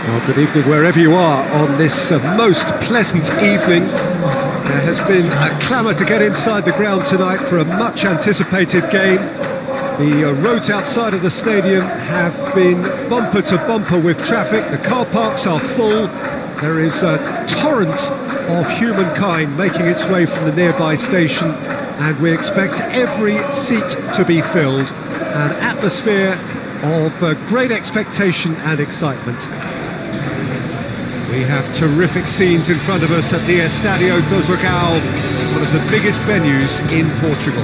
Well, good evening wherever you are on this most pleasant evening. There has been a clamour to get inside the ground tonight for a much anticipated game. The roads outside of the stadium have been bumper to bumper with traffic. The car parks are full. There is a torrent of humankind making its way from the nearby station, and we expect every seat to be filled. An atmosphere of great expectation and excitement. We have terrific scenes in front of us at the Estadio do Dragão, one of the biggest venues in Portugal.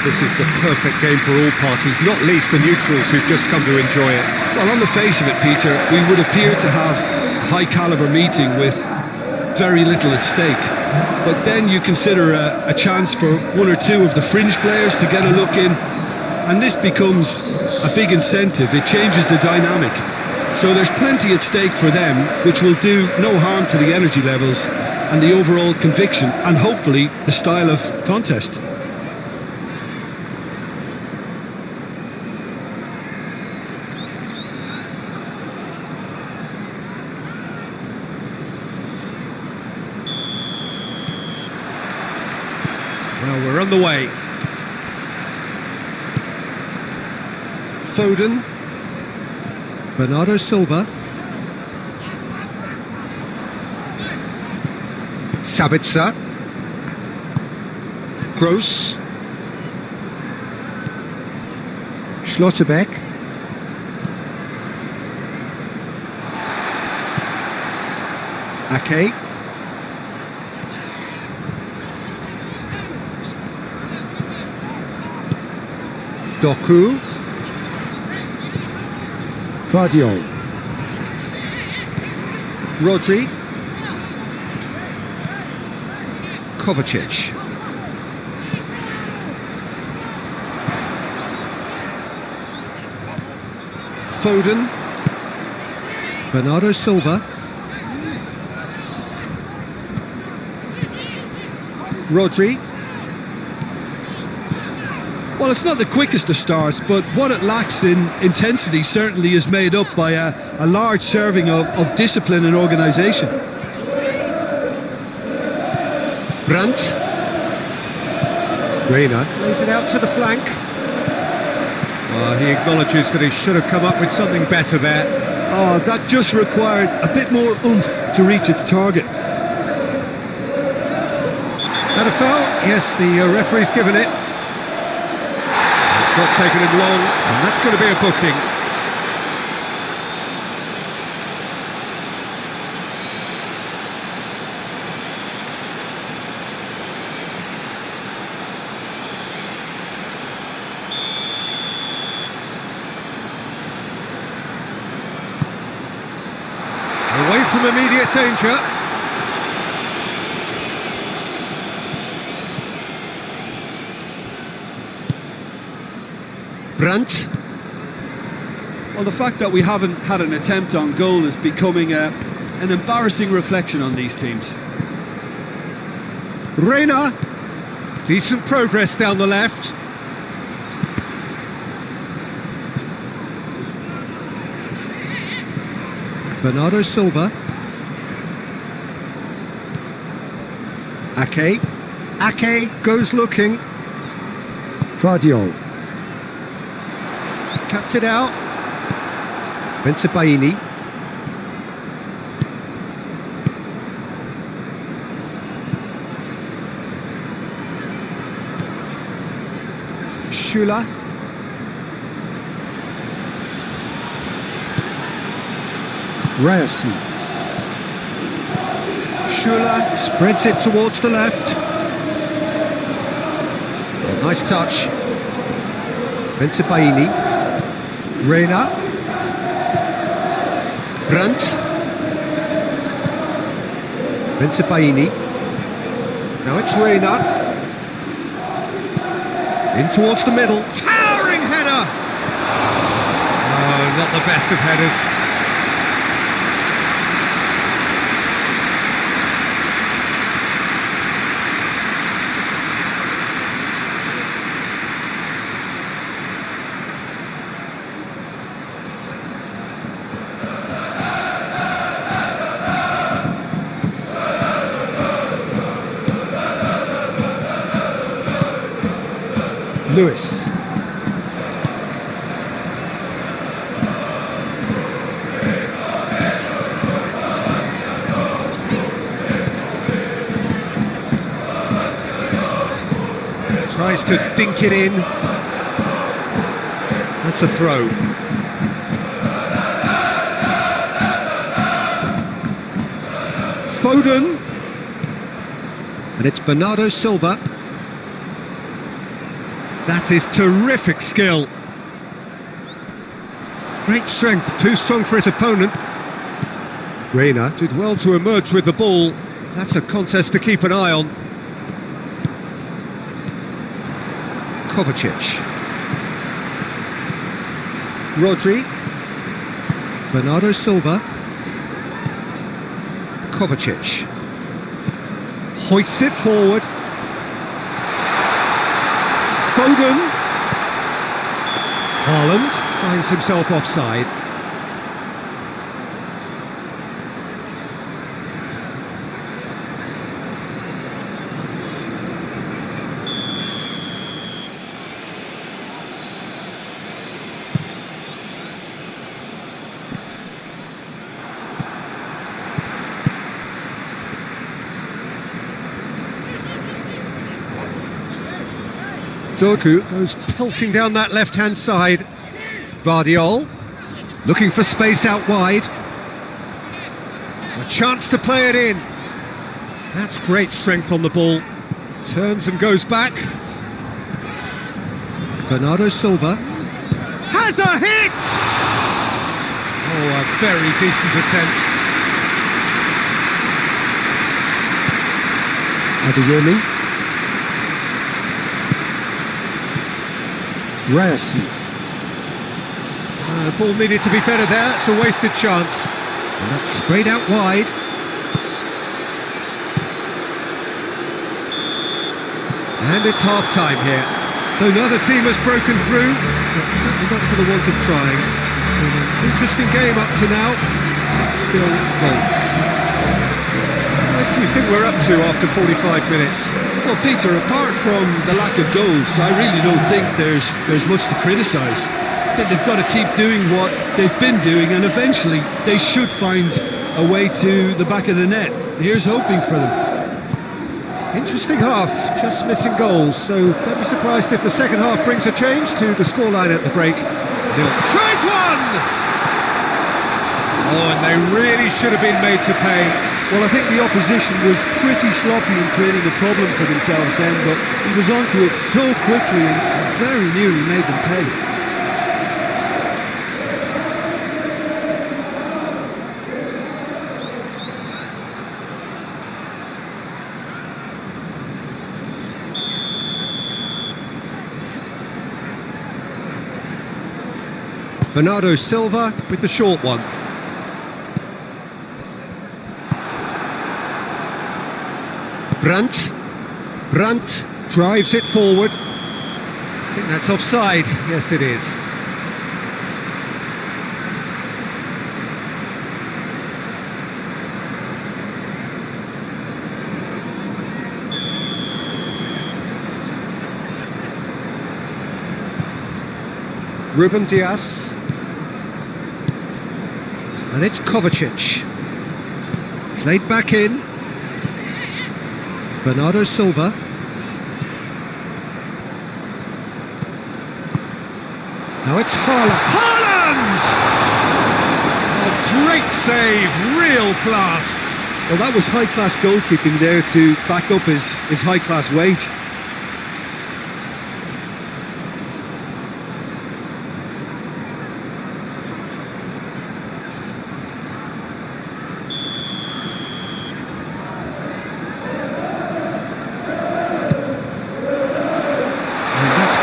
This is the perfect game for all parties, not least the neutrals who've just come to enjoy it. Well, on the face of it, Peter, we would appear to have a high-caliber meeting with very little at stake. But then you consider a chance for one or two of the fringe players to get a look in, and this becomes a big incentive. It changes the dynamic. So there's plenty at stake for them, which will do no harm to the energy levels and the overall conviction, and hopefully the style of contest. Well, we're on the way. Foden. Bernardo Silva. Sabitzer. Gross. Schlotterbeck. Ake. Doku. Vardiol. Rodri. Kovacic. Foden. Bernardo Silva. Rodri. Well, it's not the quickest of starts, but what it lacks in intensity certainly is made up by a large serving of discipline and organisation. Brandt. Reina lays it out to the flank. He acknowledges that he should have come up with something better there. Oh, that just required a bit more oomph to reach its target. And a foul? Yes, the referee's given it. It's not taken him long, and that's going to be a booking. Away from immediate danger. Brandt. Well, the fact that we haven't had an attempt on goal is becoming an embarrassing reflection on these teams. Reina. Decent progress down the left. Bernardo Silva. Ake. Ake goes looking. Vardiol. Cuts it out. Bensebaini. Schüller. Ryerson. Schüller spreads it towards the left. Oh, nice touch. Bensebaini. Reina. Brandt. Bensebaini. Now it's Reina. In towards the middle. Towering header! Oh, not the best of headers. Lewis. Tries to dink it in. That's a throw. Foden. And it's Bernardo Silva. That is terrific skill. Great strength, too strong for his opponent. Reina did well to emerge with the ball. That's a contest to keep an eye on. Kovacic. Rodri. Bernardo Silva. Kovacic. Hoists it forward. Foden. Haaland finds himself offside. Doku goes pelting down that left-hand side. Vardiol, looking for space out wide. A chance to play it in. That's great strength on the ball. Turns and goes back. Bernardo Silva. Has a hit! Oh, a very decent attempt. Adeyemi. Ryerson. Ball needed to be better there, it's a wasted chance. And that's sprayed out wide. And it's half-time here. So neither team has broken through, but certainly not for the want of trying. It's been an interesting game up to now, but still goals. What do you think we're up to after 45 minutes? Well, Peter, apart from the lack of goals, I really don't think there's much to criticise. that they've got to keep doing what they've been doing, and eventually they should find a way to the back of the net. Here's hoping for them. Interesting half, just missing goals, so don't be surprised if the second half brings a change to the scoreline at the break. Tries one! Oh, and they really should have been made to pay. Well, I think the opposition was pretty sloppy in creating a problem for themselves then, but he was onto it so quickly and very nearly made them pay. Bernardo Silva with the short one. Brandt drives it forward. I think that's offside. Yes, it is. Ruben Dias. And it's Kovacic. Played back in. Bernardo Silva. Now it's Haaland! A great save, real class. Well, that was high-class goalkeeping there to back up his high-class wage.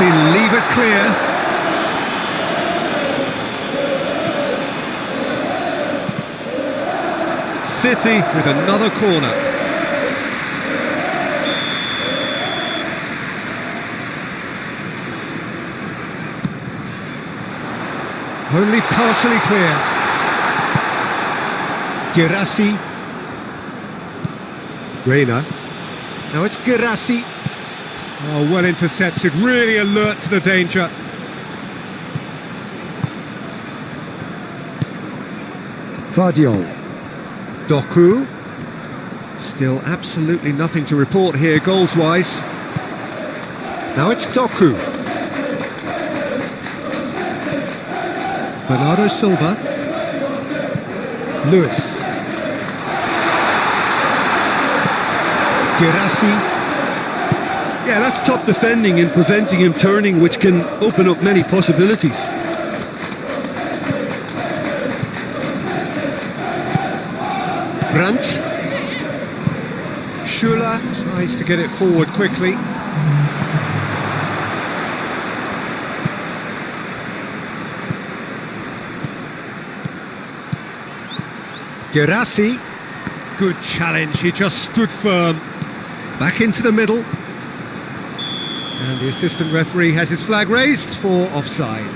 Leave it clear. City with another corner. Only partially clear. Girassi. Reina. Now it's Girassi. Oh, well intercepted, really alert to the danger. Vardiol. Doku. Still absolutely nothing to report here, goals-wise. Now it's Doku. Bernardo Silva. Lewis. Girassi. Yeah, that's top defending and preventing him turning, which can open up many possibilities. Brandt. Schuler tries to get it forward quickly. Girassi. Good challenge, he just stood firm. Back into the middle. And the assistant referee has his flag raised for offside.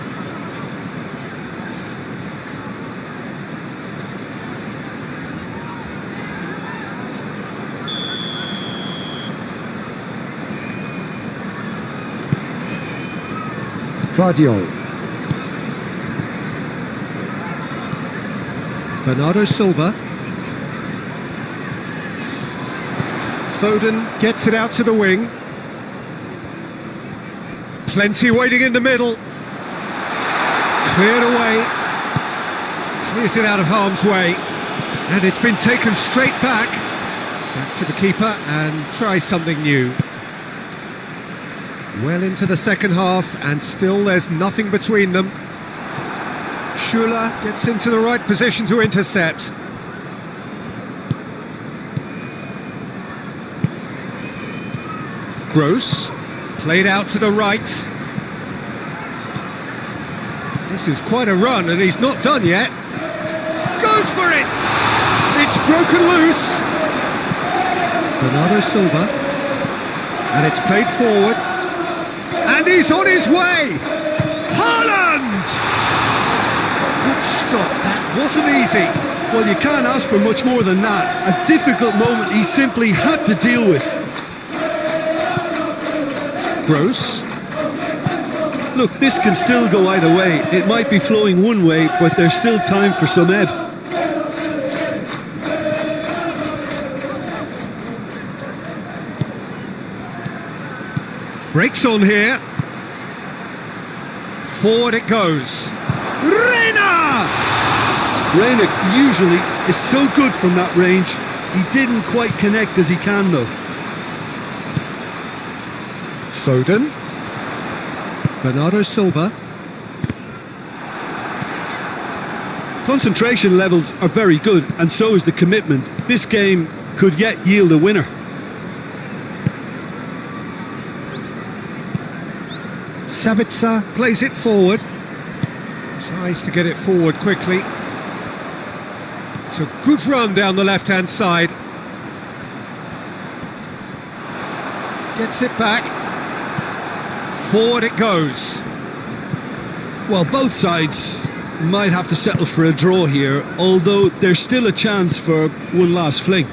Vardiol. Bernardo Silva. Foden gets it out to the wing. Plenty waiting in the middle. Cleared away. Clears it out of harm's way. And it's been taken straight back. Back to the keeper and try something new. Well into the second half and still there's nothing between them. Schuler gets into the right position to intercept. Gross. Played out to the right. This is quite a run and he's not done yet. Goes for it! It's broken loose. Bernardo Silva. And it's played forward. And he's on his way! Haaland! Good stop, that wasn't easy. Well, you can't ask for much more than that. A difficult moment he simply had to deal with. Gross. Look, this can still go either way. It might be flowing one way, but there's still time for some ebb. Breaks on here. Forward it goes. Reina! Reina usually is so good from that range. He didn't quite connect as he can though. Foden. Bernardo Silva. Concentration levels are very good, and so is the commitment. This game could yet yield a winner. Sabitzer plays it forward. Tries to get it forward quickly. It's a good run down the left-hand side. Gets it back. Forward it goes. Well, both sides might have to settle for a draw here, although there's still a chance for one last fling.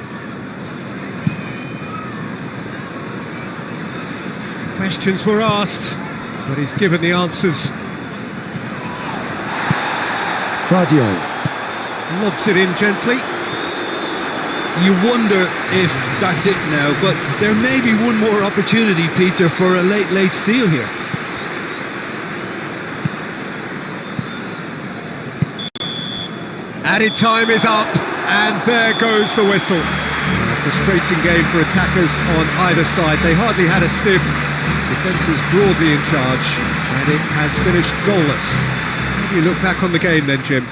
Questions were asked, but he's given the answers. Pradio lobs it in gently. You wonder if that's it now, but there may be one more opportunity, Peter, for a late steal here. Added time is up, and there goes the whistle. A frustrating game for attackers on either side. They hardly had a sniff. Defence is broadly in charge, and it has finished goalless. How do you look back on the game then, Jim?